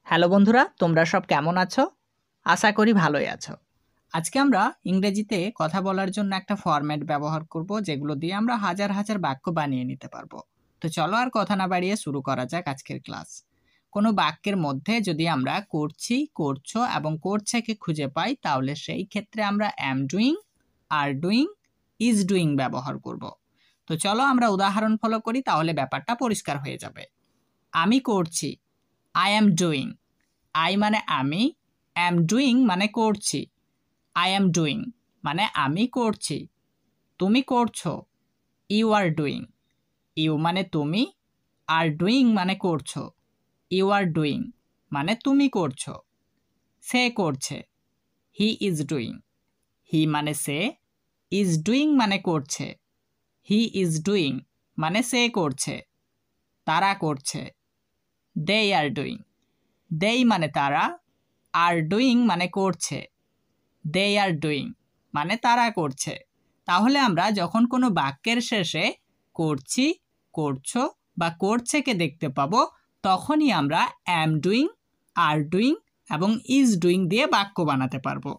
Hello বন্ধুরা, তোমরা সব কেমন আছো? আশা করি ভালোই আছো। আজকে আমরা ইংরেজিতে কথা বলার জন্য একটা ফরম্যাট ব্যবহার করব, যেগুলো দিয়ে আমরা হাজার হাজার বাক্য বানিয়ে নিতে পারবো। তো চলো আর কথা না বাড়িয়ে শুরু করা যাক আজকের ক্লাস। কোনো বাক্যের মধ্যে যদি আমরা করছি, করছো এবং করছেকে খুঁজে পাই, তাহলে সেই ক্ষেত্রে আমরা অ্যাম doing, are doing, is doing ব্যবহার করব। তো চলো আমরা উদাহরণ ফলো করি, তাহলে ব্যাপারটা পরিষ্কার হয়ে যাবে। আমি করছি, আই অ্যাম ডুইং। আই মানে আমি, অ্যাম ডুইং মানে করছি। আই অ্যাম ডুইং মানে আমি করছি। তুমি করছো, ইউ আর ডুইং। ইউ মানে তুমি, আর ডুইং মানে করছো। ইউ আর ডুইং মানে তুমি করছো। সে করছে, হি ইজ ডুইং। হি মানে সে, ইজ ডুইং মানে করছে। হি ইজ ডুইং মানে সে করছে। তারা করছে, দে আর ডুইং। দেই মানে তারা, আর ডুইং মানে করছে। দে আর ডুইং মানে তারা করছে। তাহলে আমরা যখন কোনো বাক্যের শেষে করছি, করছো বা করছেকে দেখতে পাবো, তখনই আমরা অ্যাম ডুইং, আর ডুইং এবং ইজ ডুইং দিয়ে বাক্য বানাতে পারবো।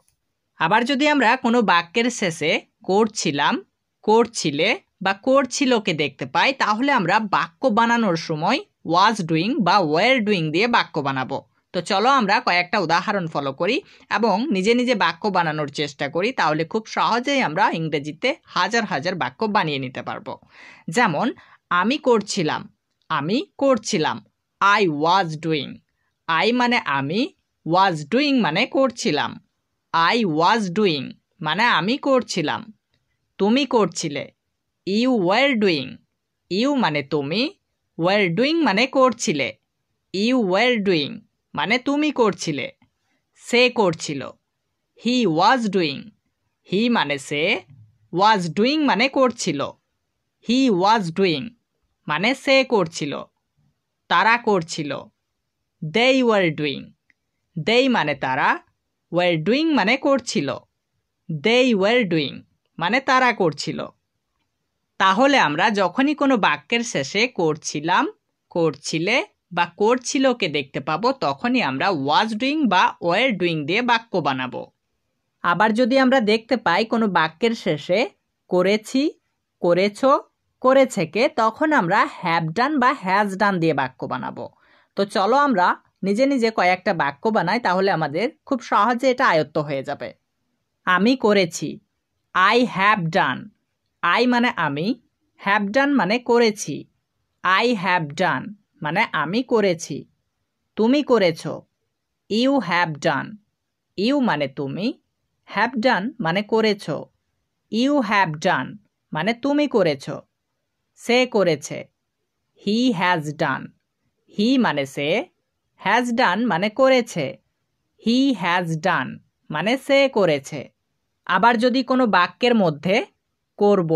আবার যদি আমরা কোনো বাক্যের শেষে করছিলাম, করছিলে বা করছিলকে দেখতে পাই, তাহলে আমরা বাক্য বানানোর সময় ওয়াজ ডুইং বা ওয়ার ডুইং দিয়ে বাক্য বানাবো। তো চলো আমরা কয়েকটা উদাহরণ ফলো করি এবং নিজে নিজে বাক্য বানানোর চেষ্টা করি, তাহলে খুব সহজেই আমরা ইংরেজিতে হাজার হাজার বাক্য বানিয়ে নিতে পারবো। যেমন আমি করছিলাম, আমি করছিলাম, আই ওয়াজ ডুইং। আই মানে আমি, ওয়াজ ডুইং মানে করছিলাম। আই ওয়াজ ডুইং মানে আমি করছিলাম। তুমি করছিলে, ইউ ওয়ার ডুইং। ইউ মানে তুমি, ওয়ার ডুইং মানে করছিলে। ইউ ওয়ার ডুইং মানে তুমি করছিলে। সে করছিল, হি ওয়াজ ডুইং। হি মানে সে, ওয়াজ ডুইং মানে করছিল। হি ওয়াজ ডুইং মানে সে করছিল। তারা করছিল, দে ওয়ার ডুইং। দে মানে তারা, ওয়ার ডুইং মানে করছিল। দে ওয়ার ডুইং মানে তারা করছিল। তাহলে আমরা যখনই কোনো বাক্যের শেষে করছিলাম, করছিলে বা করছিলকে দেখতে পাবো, তখনই আমরা ওয়াজ ডুইং বা ওয়ার ডুইং দিয়ে বাক্য বানাবো। আবার যদি আমরা দেখতে পাই কোনো বাক্যের শেষে করেছি, করেছো, করেছেকে, তখন আমরা হ্যাভ ডান বা হ্যাজ ডান দিয়ে বাক্য বানাবো। তো চলো আমরা নিজে নিজে কয়েকটা বাক্য বানাই, তাহলে আমাদের খুব সহজে এটা আয়ত্ত হয়ে যাবে। আমি করেছি, আই হ্যাভ ডান। আই মানে আমি, হ্যাভ ডান মানে করেছি। আই হ্যাভ ডান মানে আমি করেছি। তুমি করেছো, ইউ হ্যাভ ডান। ইউ মানে তুমি, হ্যাভ ডান মানে করেছো। ইউ হ্যাভ ডান মানে তুমি করেছো। সে করেছে, হি হ্যাজ ডান। হি মানে সে, হ্যাজ ডান মানে করেছে। হি হ্যাজ ডান মানে সে করেছে। আবার যদি কোনো বাক্যের মধ্যে করব,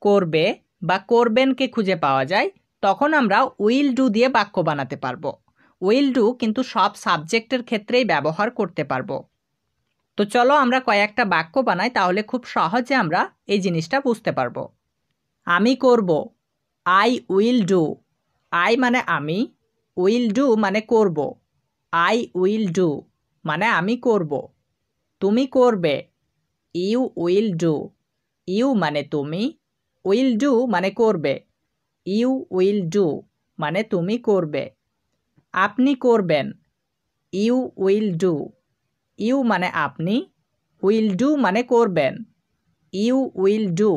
করবে বা করবেনকে খুঁজে পাওয়া যায়, তখন আমরা উইল ডু দিয়ে বাক্য বানাতে পারবো। উইল ডু কিন্তু সব সাবজেক্টের ক্ষেত্রেই ব্যবহার করতে পারবো। তো চলো আমরা কয়েকটা বাক্য বানাই, তাহলে খুব সহজে আমরা এই জিনিসটা বুঝতে পারবো। আমি করব, আই উইল ডু। আই মানে আমি, উইল ডু মানে করব। আই উইল ডু মানে আমি করব। তুমি করবে, ইউ উইল ডু। ইউ মানে তুমি, উইল ডু মানে করবে। ইউ উইল ডু মানে তুমি করবে। আপনি করবেন, ইউ উইল ডু। ইউ মানে আপনি, উইল ডু মানে করবেন। ইউ উইল ডু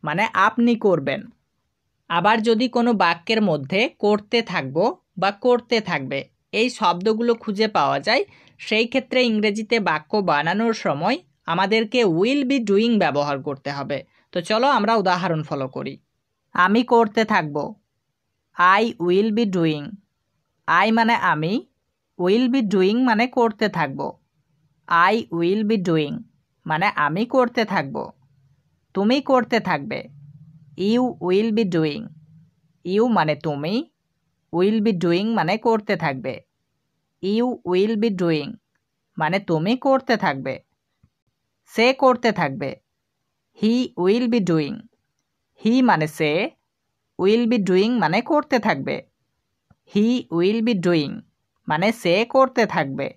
মানে আপনি করবেন। আবার যদি কোনো বাক্যের মধ্যে করতে থাকবো বা করতে থাকবে এই শব্দগুলো খুঁজে পাওয়া যায়, সেই ক্ষেত্রে ইংরেজিতে বাক্য বানানোর সময় আমাদেরকে উইল বি ডুইং ব্যবহার করতে হবে। তো চলো আমরা উদাহরণ ফলো করি। আমি করতে থাকবো, I will be doing. I মানে আমি, উইল বি ডুইং মানে করতে থাকবো। আই উইল বি ডুইং মানে আমি করতে থাকবো। তুমি করতে থাকবে, you will be doing. You মানে তুমি, উইল বি ডুইং মানে করতে থাকবে। ইউ উইল বি ডুইং মানে তুমি করতে থাকবে। সে করতে থাকবে, হি উইল বি ডুইং। হি মানে সে, উইল বি ডুইং মানে করতে থাকবে। হি উইল বি ডুইং মানে সে করতে থাকবে।